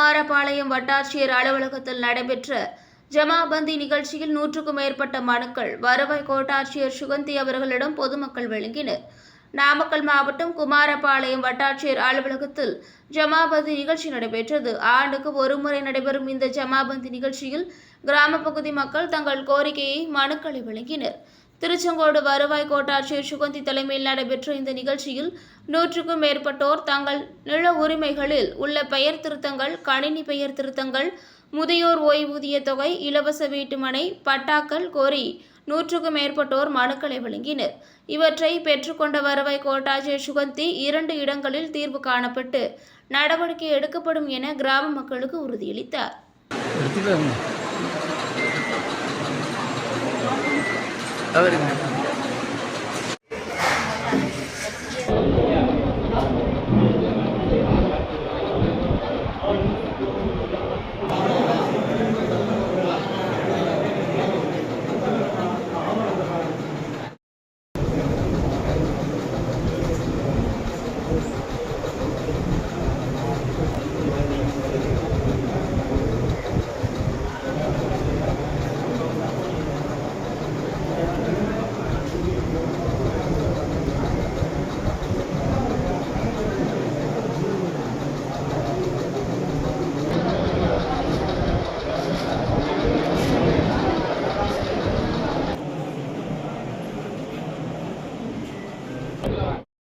குமாரபாளையம் வட்டாட்சியர் அலுவலகத்தில் நடைபெற்ற ஜமாபந்தி நிகழ்ச்சியில் 100க்கும் மேற்பட்ட மனுக்கள் வருவாய் கோட்டாட்சியர் சுகந்தி அவர்களிடம் பொதுமக்கள் வழங்கினர். நாமக்கல் மாவட்டம் குமாரபாளையம் வட்டாட்சியர் அலுவலகத்தில் ஜமாபந்தி நிகழ்ச்சி நடைபெற்றது. ஆண்டுக்கு ஒருமுறை நடைபெறும் இந்த ஜமாபந்தி நிகழ்ச்சியில் கிராம பகுதி மக்கள் தங்கள் கோரிக்கையை மனுக்களை வழங்கினர். திருச்செங்கோடு வருவாய் கோட்டாட்சியர் சுகந்தி தலைமையில் நடைபெற்ற இந்த நிகழ்ச்சியில் 100க்கும் மேற்பட்டோர் தங்கள் நில உரிமைகளில் உள்ள பெயர் திருத்தங்கள், கணினி பெயர் திருத்தங்கள், முதியோர் ஓய்வூதிய தொகை, இலவச வீட்டுமனை பட்டாக்கள் கோரி 100க்கும் மேற்பட்டோர் மனுக்களை வழங்கினர். இவற்றை பெற்றுக்கொண்ட வருவாய் கோட்டாட்சியர் சுகந்தி 2 இடங்களில் தீர்வு காணப்பட்டு நடவடிக்கை எடுக்கப்படும் என கிராம மக்களுக்கு உறுதியளித்தார். அவருக்கு